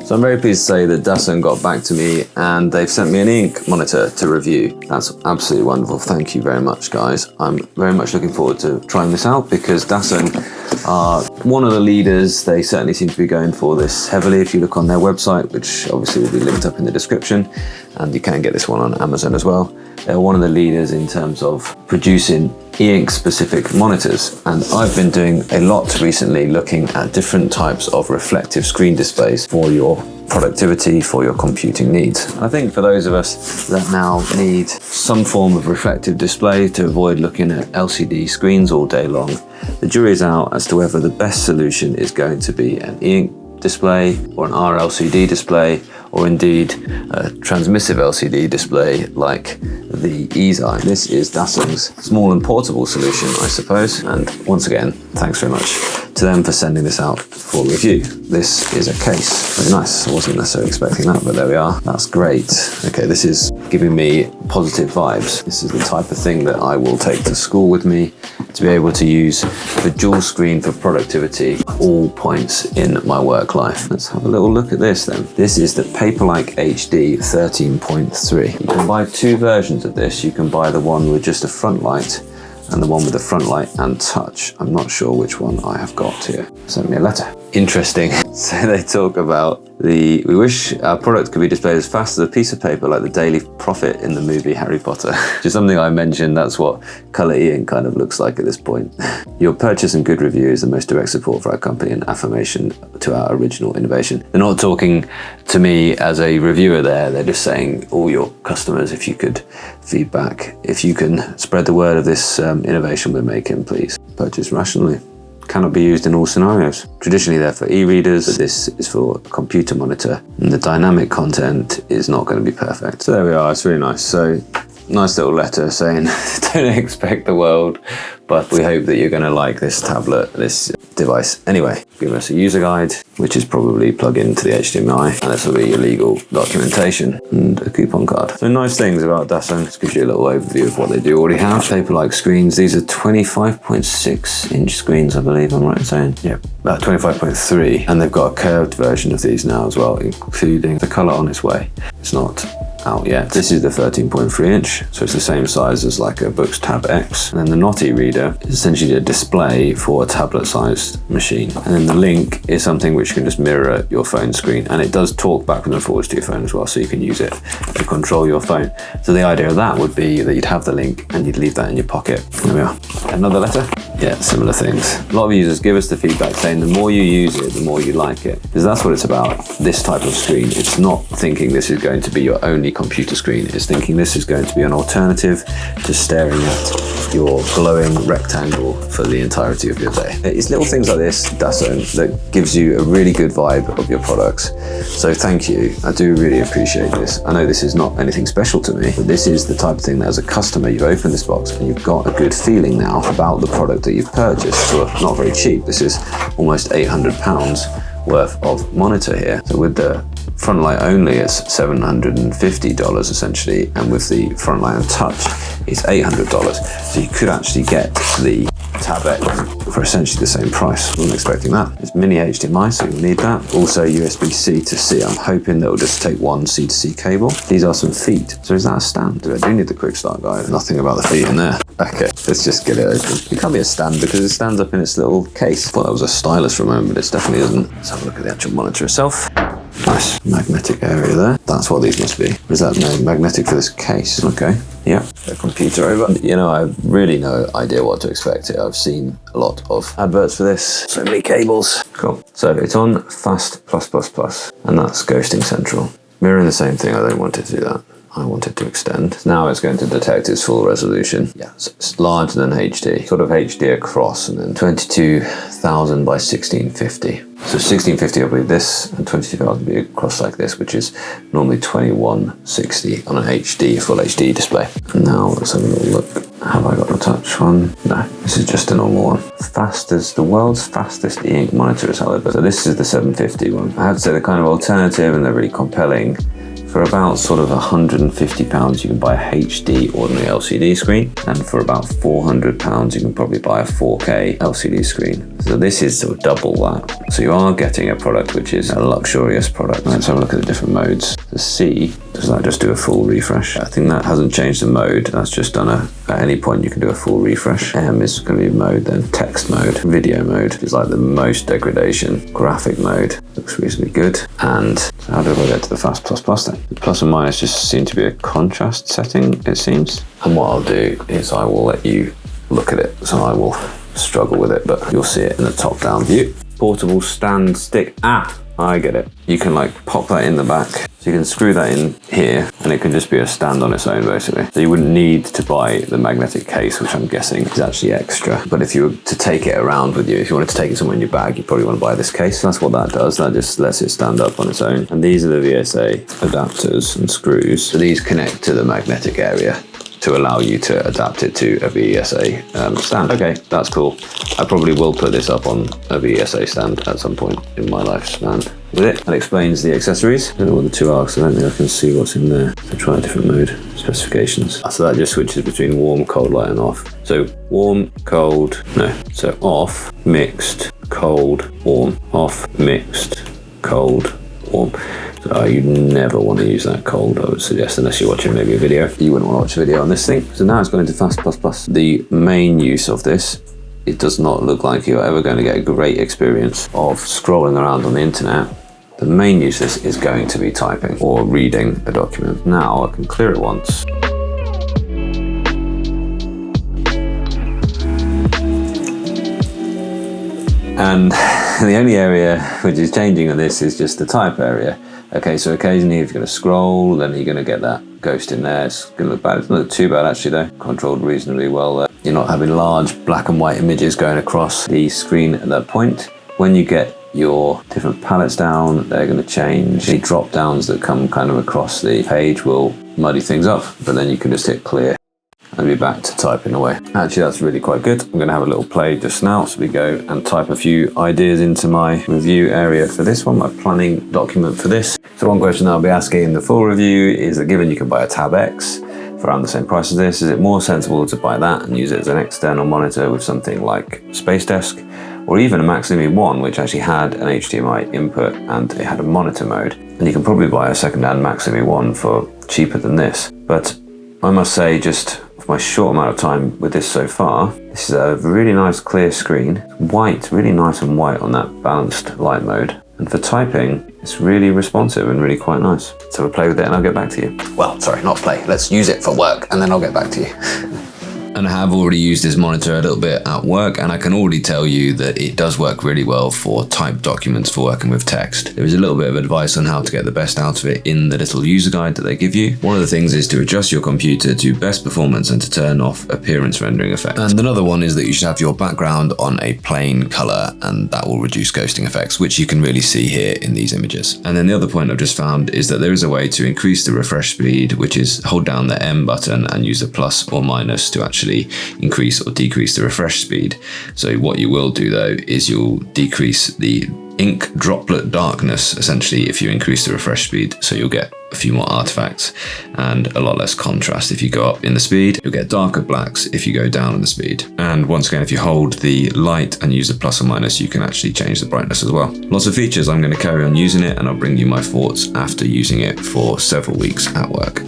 So I'm very pleased to say that Dasung got back to me and they've sent me an Eink monitor to review. That's absolutely wonderful. Thank you very much, guys. I'm very much looking forward to trying this out because Dasung are one of the leaders. They certainly seem to be going for this heavily. If you look on their website, which obviously will be linked up in the description, and you can get this one on Amazon as well. They're one of the leaders in terms of producing e-ink specific monitors. And I've been doing a lot recently looking at different types of reflective screen displays for your productivity, for your computing needs. I think for those of us that now need some form of reflective display to avoid looking at LCD screens all day long, the jury is out as to whether the best solution is going to be an e-ink display or an RLCD display, or indeed a transmissive LCD display like the Eink. This is Dasung's small and portable solution, I suppose. And once again, thanks very much to them for sending this out for review. This is a case. Very nice. I wasn't necessarily expecting that, but there we are. That's great. Okay, this is giving me positive vibes. This is the type of thing that I will take to school with me to be able to use the dual screen for productivity at all points in my work life. Let's have a little look at this then. This is the Paperlike HD 13.3. You can buy two versions of this. You can buy the one with just a front light and the one with the front light and touch. I'm not sure which one I have got here. Send me a letter. Interesting. So they talk about we wish our product could be displayed as fast as a piece of paper like the Daily Prophet in the movie Harry Potter. Which is something I mentioned, that's what colour e-ink kind of looks like at this point. Your purchase and good review is the most direct support for our company and affirmation to our original innovation. They're not talking to me as a reviewer there, they're just saying all your customers, if you could feedback, if you can spread the word of this innovation we're making, please. Purchase rationally. Cannot be used in all scenarios. Traditionally they're for e-readers, but this is for a computer monitor, and the dynamic content is not going to be perfect. So there we are, it's really nice. So nice little letter saying don't expect the world, but we hope that you're going to like this tablet, this device. Anyway, give us a user guide, which is probably plug into the HDMI, and this will be your legal documentation and a coupon card. So nice things about Dasung. This gives you a little overview of what they do already have. Paperlike screens. These are 25.6 inch screens, I believe I'm right in saying. Yep, about 25.3, and they've got a curved version of these now as well, including the color on its way. It's not out yet. This is the 13.3 inch, so it's the same size as like a Boox Tab X. And then the not e-reader is essentially a display for a tablet-sized machine. And then the Link is something which can just mirror your phone screen, and it does talk backwards and forwards to your phone as well, so you can use it to control your phone. So the idea of that would be that you'd have the Link and you'd leave that in your pocket. There we are. Another letter? Yeah, similar things. A lot of users give us the feedback saying the more you use it, the more you like it. Because that's what it's about, this type of screen. It's not thinking this is going to be your only computer screen. It's thinking this is going to be an alternative to staring at your glowing rectangle for the entirety of your day. It's little things like this, Dasung, that gives you a really good vibe of your products. So thank you. I do really appreciate this. I know this is not anything special to me, but this is the type of thing that as a customer, you've opened this box and you've got a good feeling now about the product that you've purchased for not very cheap. This is almost £800 worth of monitor here. So with the front light only, it's $750 essentially, and with the front light and touch, it's $800. So you could actually get the Tab X for essentially the same price. I wasn't expecting that. It's mini HDMI, so you'll need that. Also USB-C to C. I'm hoping that it'll just take one C to C cable. These are some feet. So is that a stand? I do need the quick start guide. Nothing about the feet in there. Okay, let's just get it open. It can't be a stand because it stands up in its little case. I thought that was a stylus for a moment, but it definitely isn't. Let's have a look at the actual monitor itself. Nice magnetic area there. That's what these must be. Is that no magnetic for this case? Okay. Yeah. The computer over. You know, I have really no idea what to expect here. I've seen a lot of adverts for this. So many cables. Cool. So it's on Fast+++, and that's Ghosting Central. Mirroring the same thing. I don't want it to do that. I want it to extend. Now it's going to detect its full resolution. Yeah, so it's larger than HD, sort of HD across, and then 22,000 by 1650. So 1650 will be this, and 22,000 will be across like this, which is normally 2160 on an HD, full HD display. And now let's have a little look. Have I got the touch one? No, this is just a normal one. Fastest, the world's fastest e-ink monitor is however. So this is the 750 one. I have to say they're kind of alternative and they're really compelling For about sort of £150, you can buy a HD ordinary LCD screen, and for about £400, you can probably buy a 4K LCD screen. So this is sort of double that. So you are getting a product which is a luxurious product. Let's have a look at the different modes. The C, does that just do a full refresh? I think that hasn't changed the mode. That's just done at any point you can do a full refresh. M is going to be mode, then text mode, video mode is like the most degradation. Graphic mode looks reasonably good. And how do I get to the fast plus plus then? The plus and minus just seem to be a contrast setting, it seems. And what I'll do is I will let you look at it. So I will struggle with it, but you'll see it in the top down view. Portable stand stick. I get it. You can like pop that in the back. So you can screw that in here and it can just be a stand on its own basically. So you wouldn't need to buy the magnetic case, which I'm guessing is actually extra. But if you were to take it around with you, if you wanted to take it somewhere in your bag, you probably want to buy this case. That's what that does. That just lets it stand up on its own. And these are the VSA adapters and screws. So these connect to the magnetic area to allow you to adapt it to a VSA stand. Okay, that's cool. I probably will put this up on a VSA stand at some point in my lifespan with it. That explains the accessories. I don't know what the two are because I don't think I can see what's in there. So try a different mode, specifications. So that just switches between warm, cold, light and off. So warm, cold, no. So off, mixed, cold, warm. Off, mixed, cold, warm. You'd never want to use that cold, I would suggest, unless you're watching maybe a video. You wouldn't want to watch a video on this thing. So now it's going into fast plus plus. The main use of this, it does not look like you're ever going to get a great experience of scrolling around on the internet. The main use of this is going to be typing or reading a document. Now I can clear it once. And the only area which is changing on this is just the type area. Okay, so occasionally if you're going to scroll, then you're going to get that ghost in there. It's going to look bad. It's not too bad actually though. Controlled reasonably well there. You're not having large black and white images going across the screen at that point. When you get your different palettes down, they're going to change. The drop downs that come kind of across the page will muddy things up, but then you can just hit clear and be back to typing away. Actually, that's really quite good. I'm going to have a little play just now. So we go and type a few ideas into my review area for this one, my planning document for this. So one question I'll be asking in the full review is that given you can buy a Tab X for around the same price as this, is it more sensible to buy that and use it as an external monitor with something like Space Desk, or even a Max Lumi 1, which actually had an HDMI input and it had a monitor mode? And you can probably buy a second-hand Max Lumi 1 for cheaper than this. But I must say, just my short amount of time with this so far, this is a really nice clear screen. White, really nice and white on that balanced light mode. And for typing, it's really responsive and really quite nice. So we'll play with it and I'll get back to you. Well, sorry, not play. Let's use it for work and then I'll get back to you. And I have already used this monitor a little bit at work, and I can already tell you that it does work really well for typed documents for working with text. There is a little bit of advice on how to get the best out of it in the little user guide that they give you. One of the things is to adjust your computer to best performance and to turn off appearance rendering effect. And another one is that you should have your background on a plain color, and that will reduce ghosting effects, which you can really see here in these images. And then the other point I've just found is that there is a way to increase the refresh speed, which is hold down the M button and use the plus or minus to actually increase or decrease the refresh speed. So what you will do though is you'll decrease the ink droplet darkness essentially if you increase the refresh speed, so you'll get a few more artifacts and a lot less contrast. If you go up in the speed, you'll get darker blacks if you go down in the speed. And once again, if you hold the light and use the plus or minus, you can actually change the brightness as well. Lots of features. I'm going to carry on using it and I'll bring you my thoughts after using it for several weeks at work.